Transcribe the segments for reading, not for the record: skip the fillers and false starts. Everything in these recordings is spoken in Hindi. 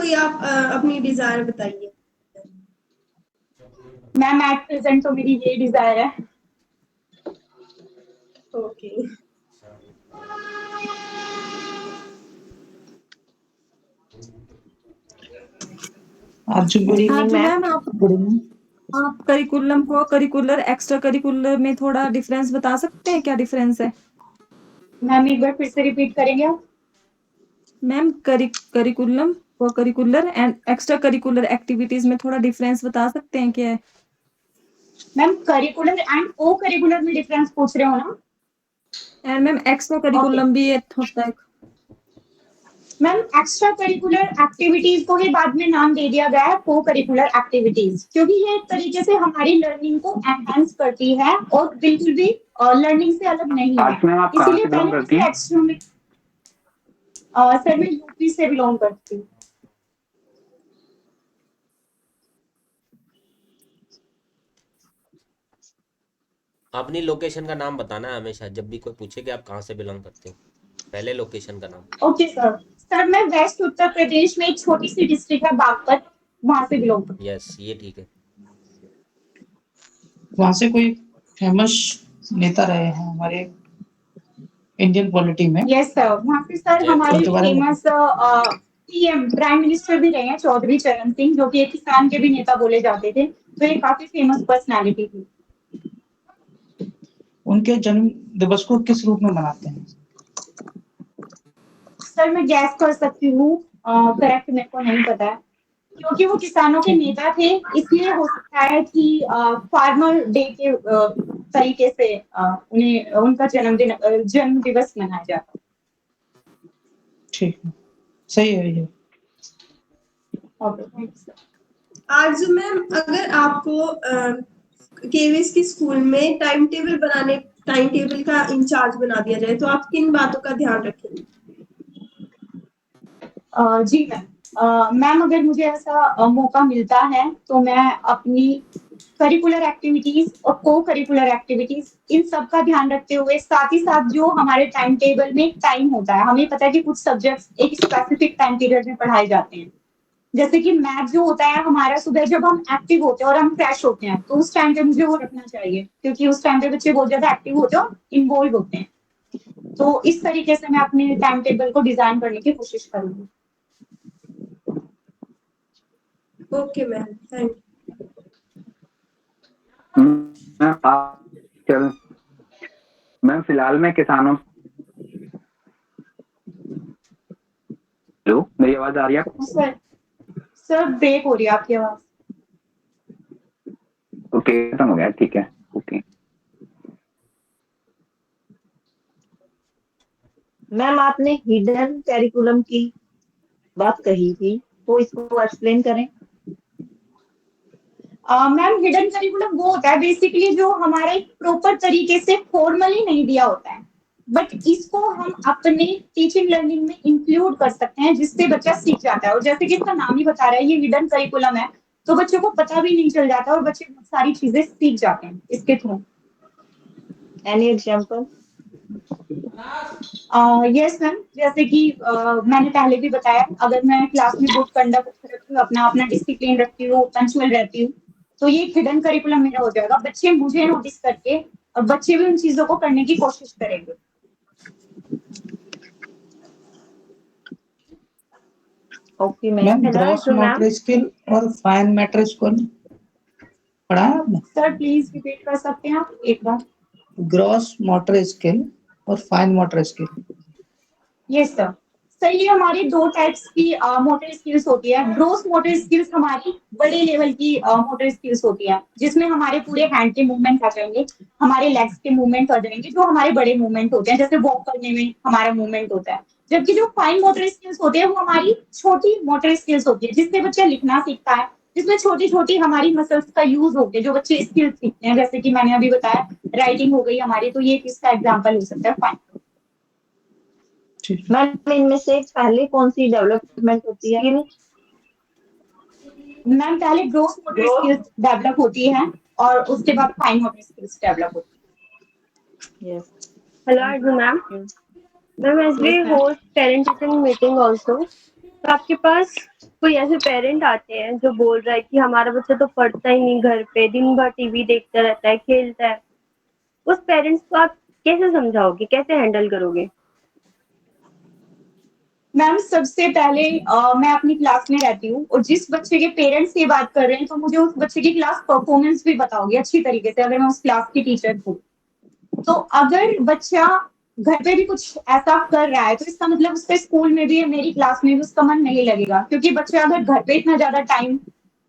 कोई आप अपनी डिजायर बताइए। मैम एट प्रेजेंट तो मेरी ये डिजायर है। ओके। गुड हाँ इवनिंग जी मैम। मैम, आप करिकुलम को करिकुलर एक्स्ट्रा करिकुलर में थोड़ा डिफरेंस बता सकते हैं, क्या डिफरेंस है? मैम एक बार फिर से रिपीट करेंगे आप? मैम करिकुलम को curricular and extra curricular activities में थोड़ा डिफरेंस बता सकते हैं क्या है? मैम करिकुलर एंड को करिकुलर में डिफरेंस पूछ रहे हो ना? एंड मैम एक्स्ट्रा करिकुलम भी एक होता है। मैम एक्स्ट्रा करिकुलर एक्टिविटीज को ही बाद में नाम दे दिया गया है को करिकुलर एक्टिविटीज, क्योंकि ये एक तरीके से हमारी लर्निंग को एनहांस करती है और बिल्कुल भी लर्निंग से अलग नहीं है। मैम आप कहाँ इसीलिए से बिलोंग पहले करती हैं? एक्स्ट्रा में सर मैं यूपी से बिलोंग करती हूँ। अपनी लोकेशन का नाम बताना है हमेशा, जब भी कोई पूछे कि आप कहाँ से बिलोंग करते हो, पहले लोकेशन का नाम। Okay sir. सर मैं वेस्ट उत्तर प्रदेश में एक छोटी सी डिस्ट्रिक्ट है बागपत, वहां से बिलोंग करती हूँ। यस, ये ठीक है। वहां से कोई फेमस नेता रहे हैं हमारे इंडियन पॉलिटी में? यस सर, वहाँ पे सर हमारे उनके बारे में फेमस पीएम प्राइम मिनिस्टर भी रहे हैं चौधरी चरण सिंह, जो कि एक किसान के भी नेता बोले जाते थे, तो ये काफी फेमस पर्सनालिटी थी। उनके जन्म दिवस को किस रूप में मनाते हैं? सर मैं गैस कर सकती हूँ, करेक्ट मेरे को नहीं पता है, क्योंकि वो किसानों के नेता थे, इसलिए हो सकता है कि फार्मर डे के तरीके से उन्हें उनका जन्म दिवस मनाया जाता है। ठीक है, सही है ये। Okay, thank you sir. आज मैम अगर आपको केवीएस की स्कूल में टाइम टेबल का इंचार्ज बना दिया जाए तो आप किन बातों का ध्यान रखेंगे? जी मैम अगर मुझे ऐसा मौका मिलता है तो मैं अपनी करिकुलर एक्टिविटीज और को करिकुलर एक्टिविटीज इन सब का ध्यान रखते हुए, साथ ही साथ जो हमारे टाइम टेबल में टाइम होता है, हमें पता है कि कुछ सब्जेक्ट्स एक स्पेसिफिक टाइम पीरियड में पढ़ाए जाते हैं, जैसे कि मैथ जो होता है हमारा सुबह जब हम एक्टिव होते हैं और हम फ्रेश होते हैं, तो उस टाइम पे मुझे वो रखना चाहिए, क्योंकि उस टाइम पे बच्चे बहुत ज्यादा एक्टिव होते हैं और इन्वॉल्व होते हैं। तो इस तरीके से मैं अपने टाइम टेबल को डिजाइन करने की कोशिश करूंगी। ओके मैम, थैंक मैम चल मैम फिलहाल मैं किसानों। हेलो, मेरी आवाज आ रही है आपको? सर ब्रेक हो रही है आपकी आवाज। ओके, खत्म हो गया, ठीक है। ओके मैम आपने हिडन करिकुलम की बात कही थी, तो इसको एक्सप्लेन करें। मैम हिडन करिकुलम वो होता है बेसिकली जो हमारे प्रॉपर तरीके से फॉर्मली नहीं दिया होता है, बट इसको हम अपने टीचिंग लर्निंग में इंक्लूड कर सकते हैं, जिससे बच्चा सीख जाता है। और जैसे कि इसका नाम ही बता रहा है ये हिडन करिकुलम है, तो बच्चों को पता भी नहीं चल जाता और बच्चे बहुत सारी चीजें सीख जाते हैं इसके through. Any example? Yes ma'am, जैसे कि मैंने पहले भी बताया, अगर मैं क्लास में गुड कंडक्ट रखती हूँ, अपना अपना डिसिप्लिन रखती हूँ, पंक्चुअल रहती हूँ, तो ये हिडन करिकुलम मेरा हो जाएगा। बच्चे मुझे नोटिस करके और बच्चे भी उन चीजों को करने की कोशिश करेंगे। Okay ma'am ma'am. Gross motor skill और फाइन मोटर स्किल पढ़ा है आपने? सर प्लीज रिपीट कर सकते हैं आप एक बार? ग्रॉस मोटर स्किल और fine motor skill. Yes sir. Sir ये हमारी दो टाइप्स की मोटर स्किल्स होती है। ग्रोस मोटर स्किल्स हमारी बड़े लेवल की मोटर स्किल्स होती है, जिसमें हमारे पूरे हैंड के मूवमेंट आ जाएंगे, हमारे लेग्स के मूवमेंट आ जाएंगे, जो हमारे बड़े मूवमेंट होते हैं, जैसे वॉक करने में हमारा मूवमेंट होता है। जबकि जो फाइन मोटर स्किल्स होते हैं वो हमारी छोटी मोटर स्किल्स होती है, जिससे बच्चा लिखना सीखता है, जिसमें छोटी छोटी हमारी मसल्स का यूज होते हैं, जो बच्चे स्किल्स सीखते हैं, जैसे कि मैंने अभी बताया राइटिंग हो गई हमारी, तो ये इसका एग्जाम्पल हो सकता है फाइन। मैम इनमें से पहले कौन सी डेवलपमेंट होती है? मैम पहले ग्रोस मोटर स्किल्स डेवलप होती है और उसके बाद फाइन मोटर स्किल्स डेवलप होती है। Yes. Hello, Arzu ma'am. Ma'am, as we Yes, ma'am. host parent teacher meeting also, तो आपके पास कोई ऐसे पेरेंट आते हैं जो बोल रहा है कि हमारा बच्चा तो पढ़ता ही नहीं घर पे, दिन भर टीवी देखता रहता है, खेलता है, उस पेरेंट्स को आप कैसे समझाओगे, कैसे हैंडल करोगे? मैम सबसे पहले मैं अपनी क्लास में रहती हूँ और जिस बच्चे के पेरेंट्स ये बात कर रहे हैं तो मुझे उस बच्चे की क्लास परफॉर्मेंस भी बताओगे अच्छी तरीके से अगर मैं उस क्लास की टीचर हूँ। तो अगर बच्चा घर पे भी कुछ ऐसा कर रहा है तो इसका मतलब उसके स्कूल में भी मेरी क्लास में भी उसका मन नहीं लगेगा, क्योंकि बच्चा अगर घर पे इतना ज्यादा टाइम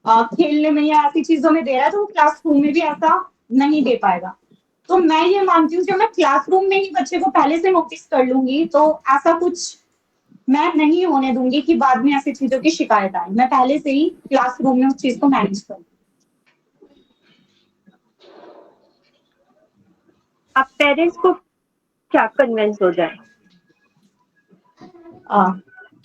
खेलने में या ऐसी चीजों में दे रहा है तो वो क्लासरूम में भी ऐसा नहीं दे पाएगा। तो मैं ये मानती हूँ जब मैं क्लासरूम में ही बच्चे को पहले से नोटिस कर लूंगी तो ऐसा कुछ मैं नहीं होने दूंगी कि बाद में ऐसी चीजों की शिकायत आए। मैं पहले से ही क्लासरूम में उस चीज को मैनेज करूँ। आप पेरेंट्स को क्या कन्विंस हो जाए?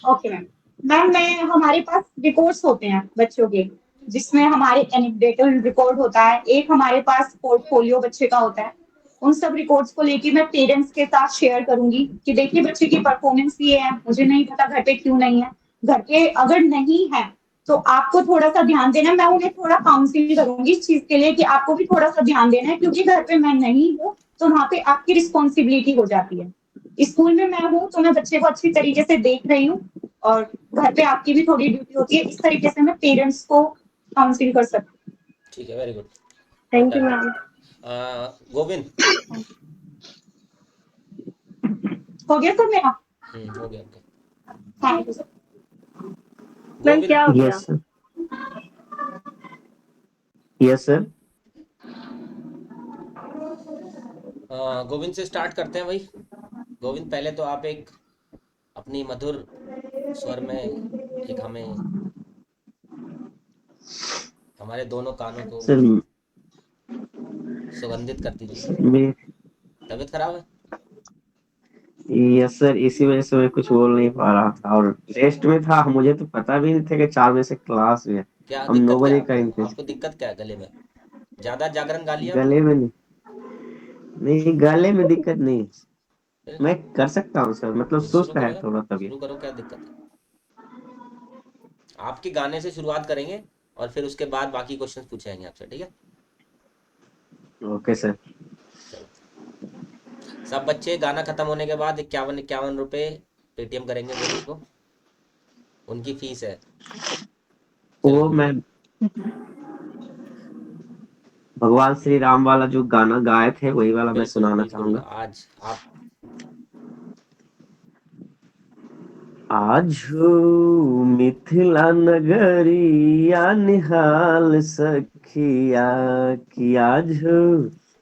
Okay ma'am. मैम मैं हमारे पास रिकॉर्ड्स होते हैं बच्चों के जिसमें हमारे एनेक्डोटल रिकॉर्ड होता है, एक हमारे पास पोर्टफोलियो बच्चे का होता है। उन सब रिकॉर्ड्स को लेके मैं पेरेंट्स के साथ शेयर करूंगी कि देखिए बच्चे की परफॉर्मेंस ये है, मुझे नहीं पता घर पे क्यों नहीं है, घर पे अगर नहीं है तो आपको थोड़ा सा ध्यान देना है। मैं उन्हें थोड़ा काउंसलिंग करूंगी इस चीज के लिए कि आपको भी थोड़ा सा ध्यान देना है, क्योंकि घर पे मैं नहीं हूँ तो वहां पे आपकी रिस्पॉन्सिबिलिटी हो जाती है। स्कूल में मैं हूँ तो मैं बच्चे को अच्छी तरीके से देख रही हूँ और घर पे आपकी भी थोड़ी ड्यूटी होती है। इस तरीके से मैं पेरेंट्स को काउंसिल कर सकती ठीक है, very good. Thank you ma'am. Govind. हूँ। हो गया सर मेरा? हो गया आपका। Thank you sir. Ma'am Govind. क्या हो गया? Yes sir. Yes sir. Govind से स्टार्ट करते हैं भाई। गोविंद, पहले तो आप एक अपनी मधुर स्वर में एक हमें हमारे दोनों कानों को सर सुगंधित कर दीजिए। मैं तबीयत खराब है? यस सर, इसी वजह से मैं कुछ बोल नहीं पा रहा था और रेस्ट में था। मुझे तो पता भी नहीं था कि 4 बजे से क्लास है। क्या हम 9 दिक्कत, क्या बजे आपको करेंगे। आपको दिक्कत क्या है गले में? ज्यादा जागरण गा लिया आपने? गले में नहीं, नहीं गले में दिक्कत नहीं है। फिर मैं कर सकता हूँ सर, मतलब शुरू सुस्त करो है यार, थोड़ा तबीयत। शुरू करो, क्या दिक्कत है? आपके गाने से शुरुआत करेंगे और फिर उसके बाद बाकी क्वेश्चंस पूछे जाएंगे आपसे, ठीक है? Okay sir. चलो, सब बच्चे गाना खत्म होने के बाद 51 पेटीएम करेंगे गोविंद को। उनकी फीस है। चलो वो मैं भगवान श्री राम वाला जो गाना गाए थे वही वाला मैं बिल्कुल सुनाना बिल्कुल, चाहूंगा। आज आप आजू मिथिला नगरिया निहाल सखिया कि आजू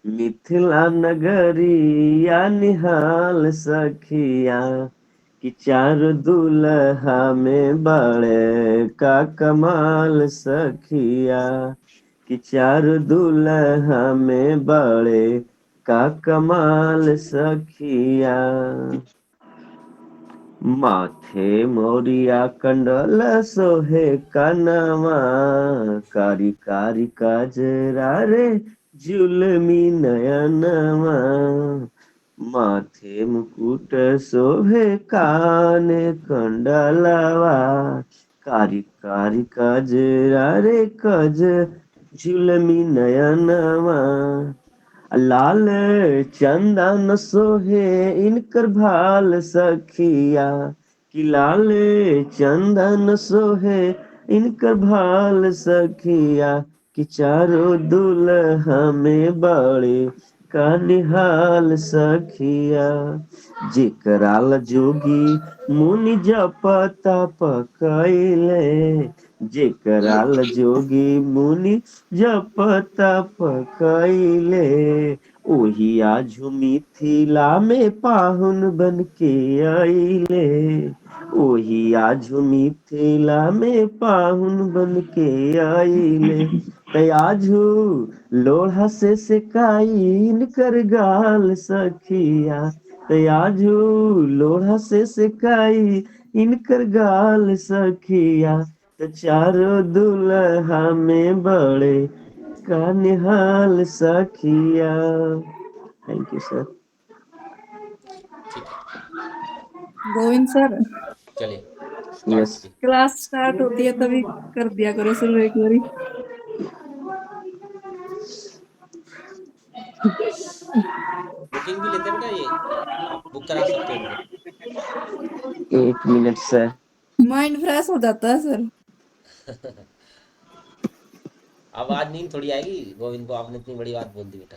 मिथिला नगरिया निहाल सखिया कि चार दुल्हा में बड़े का कमाल सखिया कि चार दुल्हा में बड़े का कमाल सखिया माथे मोरिया कंडल सोहे कनवा कारी कारी काजरा रे जुलमी नयनवा माथे मुकुट सोहे कान कंडलवा कारी कारी काजरा रे कज जुलमी नयनवा लाल चंदन सोहे इनकर भाल सखिया कि लाल चंदन सोहे इनकर भाल सखिया कि चारों दुल्हा में बड़े का निहाल सखिया जेकराल जोगी मुनि जपता पकैले जेकराल जोगी मुनि जपता पकैले ओही आजू मिथिला में पाहुन बन के आइले ओही आजू मिथिला में पाहुन बन के आइले आजू लोढ़ा से सेकाइन कर गाल सखिया आजू लोढ़ा से सेकाई इनकर गाल सखिया तो चारों दुल्हा में बड़े का निहाल सखिया। Thank you sir. ठीक है, गोविंद सर, चलिए यस क्लास स्टार्ट होती है तभी कर दिया करो सर एक बारी। बुकिंग भी लेते हैं बेटा ये, आप बुक करा सकते हो इनको। 1 मिनट सर। माइंड फ्रेश हो जाता है सर। अब आज नींद थोड़ी आएगी गोविंद को, आपने इतनी बड़ी बात बोल दी बेटा।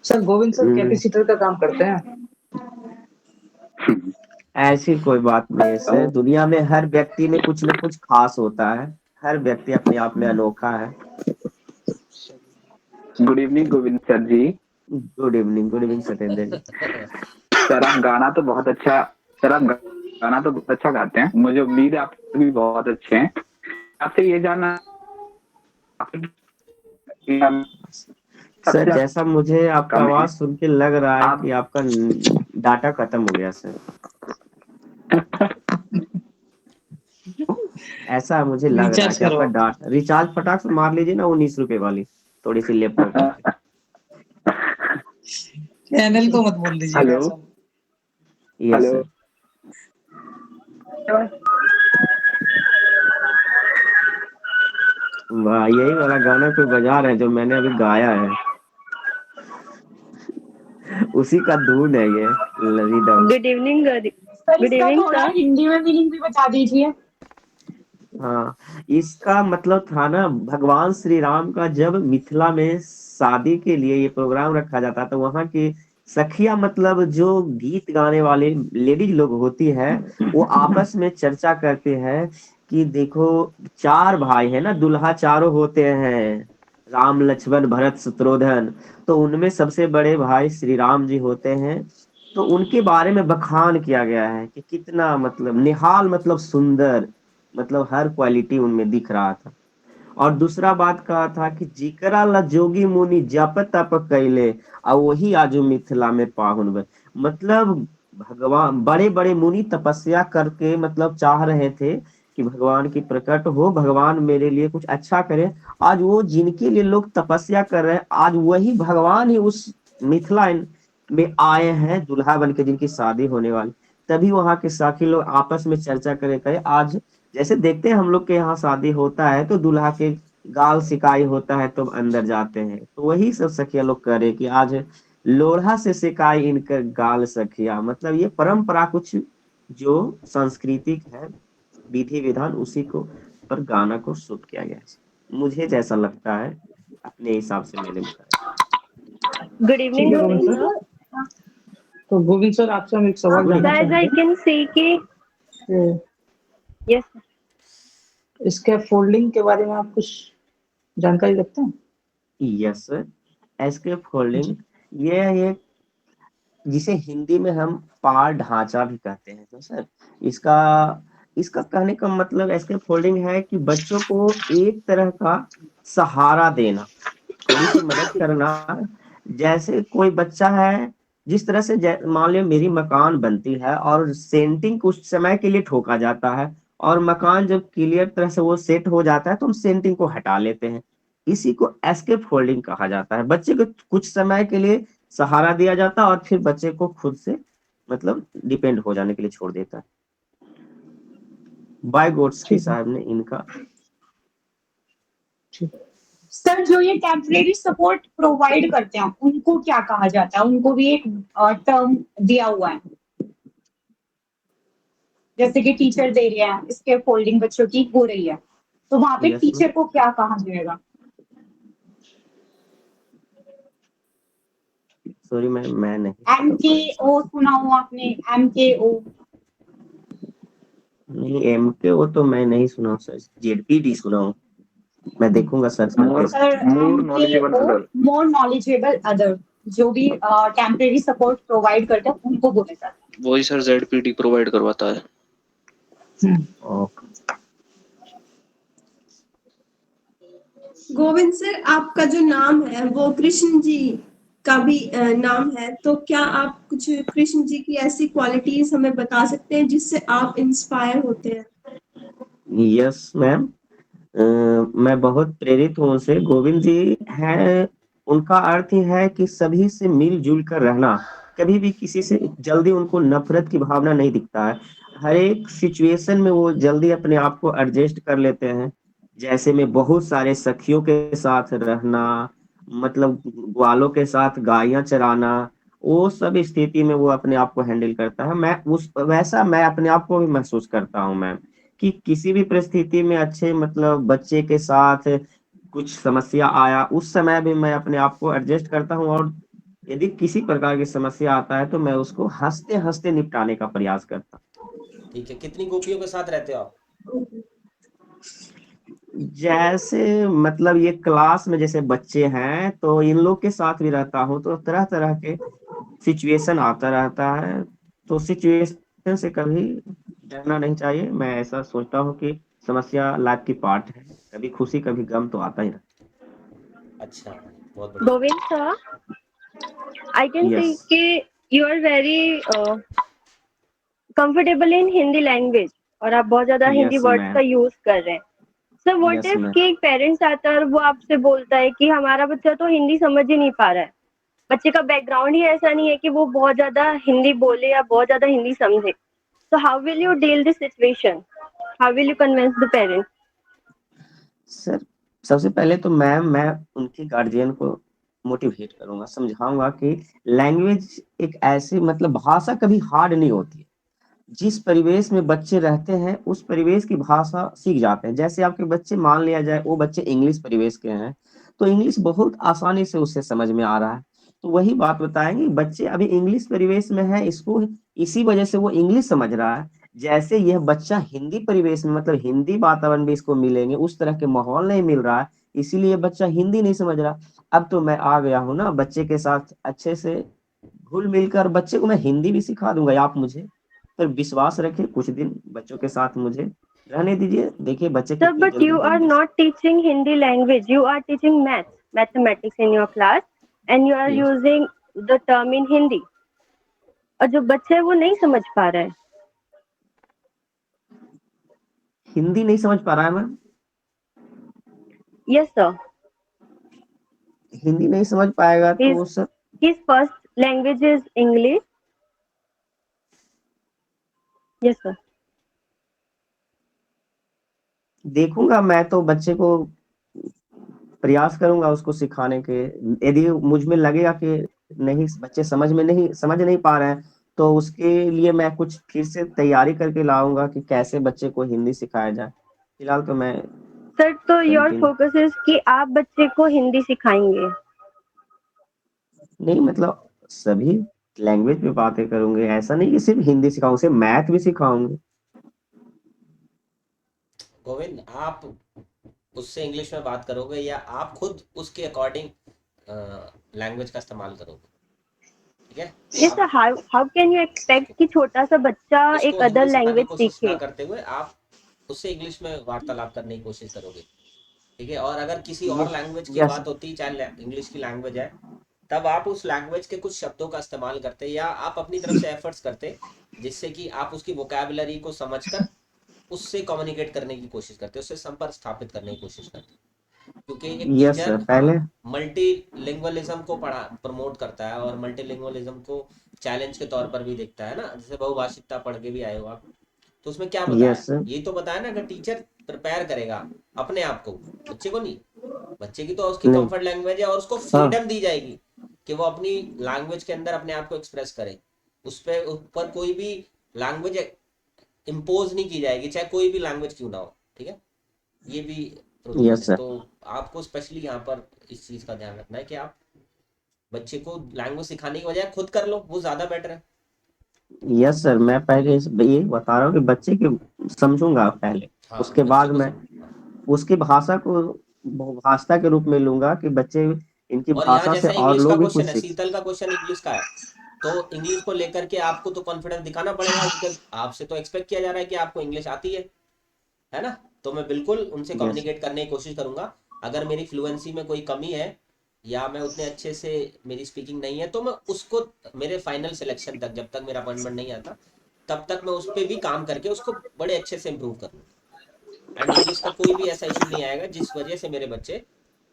सर गोविंद सर कैपेसिटर का काम करते हैं। ऐसी कोई बात नहीं है सर, दुनिया में हर व्यक्ति में कुछ न कुछ खास होता है, हर व्यक्ति अपने आप में अनोखा है। गुड इवनिंग गोविंद सर जी। गुड इवनिंग सत्येंद्र जी। सर आप गाना तो बहुत अच्छा गाते हैं, मुझे उम्मीद है आप भी बहुत अच्छे हैं। आपसे ये जानना सर जैसा मुझे आपका आवाज सुन के लग रहा है कि आपका डाटा खत्म हो गया सर। ऐसा मुझे लग रहा है रिचार्ज कि आपका करो। डाटा रिचार्ज फटाक से मार लीजिए ना, 19 रुपए वाली थोड़ी सी लैपटॉप करके। चैनल को मत बोल दीजिएगा हेलो। ऐसा। Yes hello. सर। वाह, यही वाला गाना कोई बजा रहे हैं जो मैंने अभी गाया है, उसी का धुन है ये rhythm. Good evening sir good इसका इवनिंग थोड़ा सर। हिंदी में मीनिंग भी बता दीजिए। हाँ, इसका मतलब था ना, भगवान श्री राम का जब मिथिला में शादी के लिए ये प्रोग्राम रखा जाता तो वहां की सखिया मतलब जो गीत गाने वाले लेडीज लोग होती है, वो आपस में चर्चा करते हैं कि देखो 4 भाई है ना, दुल्हा चारों होते हैं, राम लक्ष्मण भरत शत्रुघ्न, तो उनमें सबसे बड़े भाई श्री राम जी होते हैं। तो उनके बारे में बखान किया गया है कि कितना मतलब निहाल मतलब सुंदर, मतलब हर क्वालिटी उनमें दिख रहा था। और दूसरा बात कहा था कि जिकरा ला जोगी मुनि जप तप कैले और वही आजो मिथिला में पाहुन बन। मतलब भगवान बड़े बड़े मुनि तपस्या करके मतलब चाह रहे थे कि भगवान की प्रकट हो, भगवान मेरे लिए कुछ अच्छा करे। आज वो जिनके लिए लोग तपस्या कर रहे हैं, आज वही भगवान ही उस मिथिला में आए हैं दुल्हा बन के, जिनकी शादी होने वाली। तभी वहां के साथी लोग आपस में चर्चा करे आज जैसे देखते हैं हम लोग के यहाँ शादी होता है तो दूल्हा के गाल सिकाई होता है तो अंदर जाते हैं, तो वही सब सखिया लोग करे कि आज लोढ़ा से सिकाई इनकर गाल सखिया। मतलब ये परंपरा कुछ जो सांस्कृतिक है, विधि विधान, उसी को पर गाना को शूट किया गया है, मुझे जैसा लगता है अपने हिसाब से मैंने बताया। गुड ठीक इवनिंग है गोविंद गोविंद सर। सर। तो गोविंद सर आपसे हम एक सवाल जानना Guys, I चाहेंगे can see कि कि yes इसके फोल्डिंग के बारे में आप कुछ जानकारी रखते हैं। यस सर, एस्केप होल्डिंग ये एक जिसे हिंदी में हम पार ढांचा भी कहते हैं। तो सर इसका इसका कहने का मतलब एस्केप होल्डिंग है कि बच्चों को एक तरह का सहारा देना, थोड़ी सी मदद करना। जैसे कोई बच्चा है, जिस तरह से मान लो मेरी मकान बनती है और सेंटिंग कुछ समय के लिए ठोका जाता है, और मकान जब क्लियर तरह से वो सेट हो जाता है तो हम सेंटिंग को हटा लेते हैं। इसी को एस्केप होल्डिंग कहा जाता है। बच्चे को कुछ समय के लिए सहारा दिया जाता है और फिर बच्चे को खुद से मतलब डिपेंड हो जाने के लिए छोड़ देता है। बाय गोट्सकी साहब ने इनका। सर जो ये टेम्परेरी सपोर्ट प्रोवाइड करते हैं उनको क्या कहा जाता है? उनको भी एक टर्म दिया हुआ है, जैसे कि टीचर दे रहे हैं, इसके फोल्डिंग बच्चों की हो रही है, तो वहां पे Yes, टीचर को क्या कहा जाएगा? सॉरी मैं नहीं MKO सुना हो आपने? MKO नहीं, MKO तो मैं नहीं सुना सर, ZPD सुना हूँ, मैं देखूंगा सर्च करके। Sir MKO more knowledgeable other, जो भी टेम्परेरी सपोर्ट प्रोवाइड करते हैं उनको बोला जाता है। वही सर ZPD प्रोवाइड करवाता है। ओके। गोविंद सर, आपका जो नाम है वो कृष्ण जी का भी नाम है, तो क्या आप कुछ कृष्ण जी की ऐसी क्वालिटीज हमें बता सकते हैं जिससे आप इंस्पायर होते हैं? यस मैम, मैं बहुत प्रेरित हूँ उनसे। गोविंद जी है, उनका अर्थ ही है कि सभी से मिलजुल कर रहना, कभी भी किसी से जल्दी उनको नफरत की भावना नहीं दिखता है। हर एक सिचुएशन में वो जल्दी अपने आप को एडजस्ट कर लेते हैं। जैसे में बहुत सारे सखियों के साथ रहना, मतलब ग्वालों के साथ गायें चराना, वो सब स्थिति में वो अपने आप को हैंडल करता है। मैं उस वैसा मैं अपने आप को भी महसूस करता हूँ मैम, कि किसी भी परिस्थिति में अच्छे मतलब बच्चे के साथ कुछ समस्या आया, उस समय भी मैं अपने आप को एडजस्ट करता हूँ, और यदि किसी प्रकार की समस्या आता है तो मैं उसको हंसते-हंसते निपटाने का प्रयास करता हूँ। ठीक है, कितनी गोपियों के साथ रहते हो आप? जैसे मतलब ये क्लास में जैसे बच्चे हैं, तो इन लोग के साथ भी रहता हूँ, तो तरह-तरह के सिचुएशन आता रहता है। तो सिचुएशन से कभी डरना नहीं चाहिए। मैं ऐसा सोचता हूँ कि समस्या लाइफ की पार्ट है। कभी खुशी, कभी गम तो आता ही रहता अच्छा, बहुत बढ़िया। Govind sir, I है। can see यस, कि you are very comfortable in Hindi language और आप बहुत ज्यादा हिंदी यस वर्ड्स का मैम, यूज कर रहे हैं। Sir what yes if ma'am. कि एक पेरेंट्स आता है और वो आपसे बोलता है कि हमारा बच्चा तो हिंदी समझ ही नहीं पा रहा है, बच्चे का बैकग्राउंड ही ऐसा नहीं है कि वो बहुत ज्यादा हिंदी बोले या बहुत ज्यादा हिंदी समझे, so how will you deal this situation? How will you convince the parents? Sir, सबसे पहले तो मैं उनके गार्जियन को मोटिवेट करूँगा, समझाऊँगा कि लैंग्वेज एक ऐसी मतलब भाषा कभी हार्ड नहीं होती है। जिस परिवेश में बच्चे रहते हैं, उस परिवेश की भाषा सीख जाते हैं। जैसे आपके बच्चे मान लिया जाए वो बच्चे इंग्लिश परिवेश के हैं, तो इंग्लिश बहुत आसानी से उसे समझ में आ रहा है। तो वही बात बताएँगे, बच्चे अभी इंग्लिश परिवेश में है, इसको इसी वजह से वो इंग्लिश समझ रहा है। जैसे यह बच्चा हिंदी परिवेश में मतलब हिंदी वातावरण भी इसको मिलेंगे, उस तरह के माहौल नहीं मिल रहा है, इसीलिए बच्चा हिंदी नहीं समझ रहा। अब तो मैं आ गया हूँ ना बच्चे के साथ अच्छे से घुल-मिल कर, बच्चे को मैं हिंदी भी सिखा दूँगा। आप मुझे पर विश्वास रखिए, कुछ दिन बच्चों के साथ मुझे रहने दीजिए। देखिए बच्चे Sir, कितनी but जल्दी you are Hindi not teaching Hindi language, you are teaching mathematics in your class and you are yes, using the term in Hindi और जो बच्चा है वो नहीं समझ पा रहा है। हिंदी नहीं समझ पा रहा है मैम? Yes sir, हिंदी नहीं समझ पाएगा तो sir his first language is English. Yes sir. देखूँगा, मैं तो बच्चे को प्रयास करूँगा उसको सिखाने के। यदि मुझ में लगेगा कि नहीं बच्चे समझ नहीं पा रहे हैं, तो उसके लिए मैं कुछ फिर से तैयारी करके लाऊँगा कि कैसे बच्चे को हिंदी सिखाया जाए। फिलहाल तो मैं सर तो your कंटिन्यू focus is कि आप बच्चे को हिंदी सिखाएंगे। नहीं मतलब सभी लैंग्वेज पे बातें करूँगे, ऐसा नहीं कि सिर्फ़ हिंदी सिखाऊँ, उसे मैथ भी सिखाऊँगा। गोविंद, आप उससे इंग्लिश में बात करोगे या आप खुद उसके अकॉर्डिंग लैंग्वेज का इस्तेमाल करोगे? ठीक है, Yes sir, how can you expect कि छोटा सा बच्चा एक उसको अदर हिंदी सिखाने लैंग्वेज की कोशिश ना सीखे? करते हुए आप उससे इंग्लिश में वार्तालाप करने की कोशिश करोगे। ठीक है, और अगर किसी और लैंग्वेज की यस, बात होती, चाहे इंग्लिश की लैंग्वेज है, तब आप उस लैंग्वेज के कुछ शब्दों का इस्तेमाल करते या आप अपनी तरफ से एफर्ट्स करते, जिससे कि आप उसकी वोकैबुलरी को समझकर उससे कम्युनिकेट करने की कोशिश करते, उससे संपर्क स्थापित करने की कोशिश करते। क्योंकि एक यस टीचर सर, पहले मल्टीलिंगुअलिज्म को प्रमोट करता है और मल्टीलिंगुअलिज्म को चैलेंज के तौर पर भी देखता है ना। जैसे बहुभाषिकता पढ़ के भी आए हो आप, तो उसमें क्या बताया, यस सर, ये तो बताया ना कि टीचर प्रिपेयर करेगा अपने आप को, बच्चे को नहीं। बच्चे की तो उसकी नहीं, कंफर्ट लैंग्वेज है और उसको हाँ, फ्रीडम दी जाएगी कि वो अपनी लैंग्वेज के अंदर अपने आप को एक्सप्रेस करे। उस पर ऊपर कोई भी लैंग्वेज इम्पोज नहीं की जाएगी, चाहे कोई भी लैंग्वेज क्यों ना हो। ठीक है, ये भी प्रोविजन यस है। सर, तो आपको स्पेशली यहाँ पर इस चीज़ का ध्यान रखना है कि आप बच्चे को लैंग्वेज सिखाने की बजाय खुद कर लो, वो ज़्यादा बेटर है। यस सर, मैं पहले ये बता रहा हूँ कि बच्चे के समझूंगा पहले, हाँ, उसके बच्चे बाद को मैं हाँ। उसकी भाषा को भाषा के रूप में लूंगा कि बच्चे इनकी और यहाँ भाषा से जैसे और इंग्लिश का लोग भी क्वेश्चन कुछ है, सीख। शीतल का क्वेश्चन इंग्लिश का है, तो इंग्लिश को लेकर के आपको तो कॉन्फिडेंस दिखाना पड़ेगा, बिकॉज आपसे तो एक्सपेक्ट किया जा रहा है कि आपको इंग्लिश आती है ना। तो मैं बिल्कुल उनसे यस, कम्युनिकेट करने की कोशिश करूंगा। अगर मेरी फ्लुएंसी में कोई कमी है या मैं उतने अच्छे से मेरी स्पीकिंग नहीं है, तो मैं उसको मेरे फाइनल सिलेक्शन तक, जब तक मेरा अपॉइंटमेंट नहीं आता, तब तक मैं उस पर भी काम करके उसको बड़े अच्छे से इम्प्रूव करूँगा। एंड इंग्लिश का कोई भी ऐसा इशू नहीं आएगा जिस वजह से मेरे बच्चे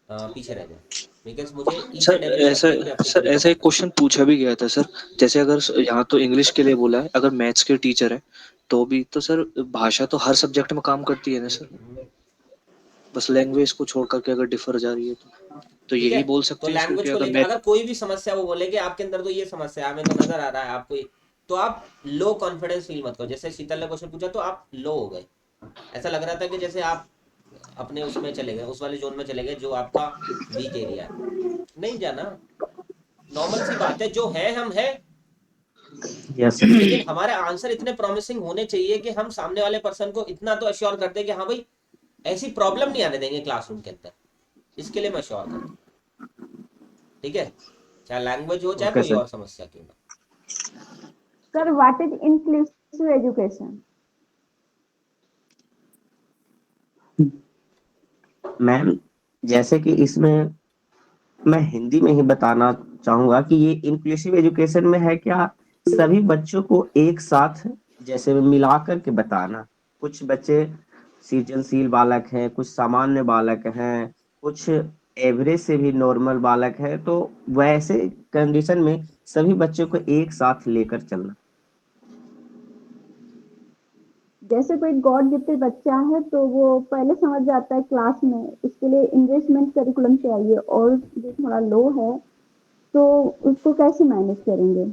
पीछे रह जाए। बिकॉज मुझे ईच सर एंड एवरी ऐसा सब्जेक्ट पे सर applicable ऐसा एक पता क्वेश्चन पूछा भी गया था सर, जैसे अगर यहाँ तो इंग्लिश के लिए बोला है, अगर मैथ्स के टीचर है तो भी तो सर भाषा तो हर सब्जेक्ट में काम करती है ना सर, है। बस लैंग्वेज को छोड़ करके अगर डिफर जा रही है तो ठीक यही है, बोल तो सकते हैं इसको लैंग्वेज कि को अगर लेकर मैथ। अगर कोई भी समस्या वो बोले कि आपके अंदर तो ये समस्या है, हमें तो नजर आ रहा है आपको तो आप लो कॉन्फिडेंस फील मत करो। जैसे शीतल ने क्वेश्चन पूछा तो आप लो हो गए, ऐसा लग रहा था कि जैसे आप अपने उसमें चले गए, उस वाले जोन में चले गए जो आपका वीक एरिया है। नहीं जाना, नॉर्मल सी बात है, जो है हम है, यस सर। लेकिन हमारे आंसर इतने प्रॉमिसिंग होने चाहिए कि हम सामने वाले पर्सन को इतना तो अश्योर कर दे कि हाँ भाई ऐसी प्रॉब्लम नहीं आने देंगे क्लासरूम के अंदर, इसके लिए मैं अश्योर कर दूं। ठीक है, चाहे लैंग्वेज हो चाहे ओके कोई सर। और समस्या क्यों ना। Sir, what is inclusive education? Ma'am जैसे कि इसमें मैं हिंदी में ही बताना चाहूंगा कि ये इंक्लूसिव एजुकेशन में है क्या, सभी बच्चों को एक साथ जैसे मिला करके बताना। कुछ बच्चे सृजनशील बालक हैं, कुछ सामान्य बालक हैं, कुछ एवरेज से भी नॉर्मल बालक है, तो वैसे कंडीशन में सभी बच्चों को एक साथ लेकर चलना। जैसे कोई गॉड गिफ्टेड बच्चा है तो वो पहले समझ जाता है क्लास में, उसके लिए इंगेजमेंट करिकुलम चाहिए, और जो थोड़ा लो है तो उसको कैसे मैनेज करेंगे?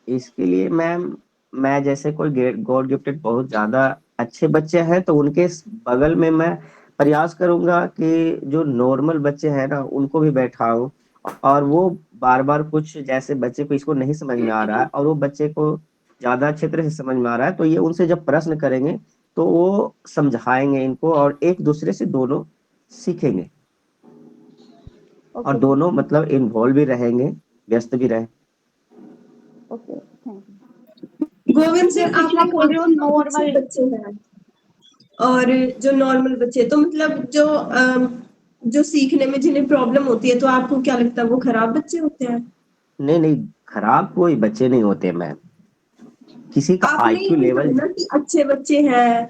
इसके लिए मैम मैं जैसे कोई गॉड गिफ्टेड बहुत ज्यादा अच्छे बच्चे हैं तो उनके बगल में मैं प्रयास करूंगा कि जो नॉर्मल बच्चे हैं ना उनको भी बैठाऊं, और वो बार बार कुछ जैसे बच्चे को इसको नहीं समझ में आ रहा है और वो बच्चे को ज्यादा अच्छे तरह से समझ में आ रहा है, तो ये उनसे जब प्रश्न करेंगे तो वो समझाएंगे इनको और एक दूसरे से दोनों सीखेंगे और ओके दोनों मतलब इन्वॉल्व भी रहेंगे, व्यस्त भी रहे। Okay, thank you. Govind sir जैसे कि आपने आप बोल रहे हो कहा अच्छे नॉर्मल, बच्चे हैं और जो नॉर्मल बच्चे, तो मतलब जो सीखने में जिन्हें प्रॉब्लम होती है, तो आपको क्या लगता है वो खराब बच्चे होते हैं? नहीं नहीं, खराब कोई बच्चे नहीं होते मैम, किसी का आपने आईक्यू ये कहा लेवल। ना कि अच्छे बच्चे हैं,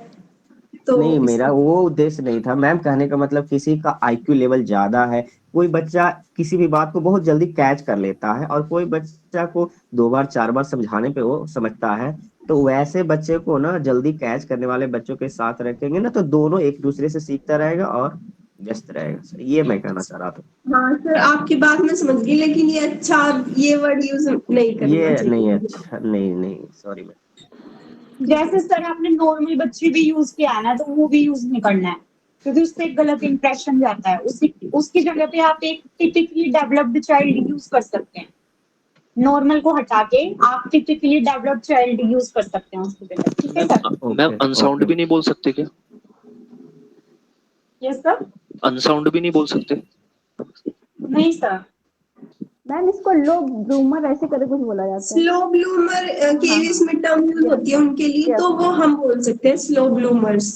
तो नहीं, मेरा इसलिए वो उद्देश्य नहीं था मैम, कहने का मतलब किसी का आईक्यू लेवल ज्यादा है, कोई बच्चा किसी भी बात को बहुत जल्दी कैच कर लेता है और कोई बच्चा को 2 बार 4 बार समझाने पे वो समझता है, तो वैसे बच्चे को ना जल्दी कैच करने वाले बच्चों के साथ रखेंगे ना तो दोनों एक दूसरे से सीखता रहेगा और व्यस्त रहेगा सर, ये मैं कहना चाह रहा था। हाँ सर, आपकी बात मैं समझ गई, लेकिन ये अच्छा, ये वर्ड यूज नहीं करना ये नहीं चाहिए। अच्छा, नहीं नहीं, सॉरी मैम। जैसे सर आपने नॉर्मल बच्चे भी यूज किया है ना, तो वो भी यूज नहीं करना है, क्योंकि उससे एक गलत इंप्रेशन जाता है। उसकी जगह पे आप एक टिपिकली डेवलप्ड चाइल्ड यूज कर सकते हैं। नॉर्मल को हटा के आप टिपिकली डेवलप्ड चाइल्ड यूज कर सकते हैं उसकी जगह। ठीक है sir? Ma'am okay unsound okay. भी नहीं बोल सकते क्या? Yes sir. अनसाउंड भी नहीं बोल सकते? नहीं सर। मैम इसको लो ब्रूमर ऐसे करके कुछ बोला जाता है। स्लो ब्लूमर के हाँ लिए इसमें टर्म यूज यस होती है उनके लिए, यस तो वो हम बोल सकते हैं स्लो ब्लूमर्स।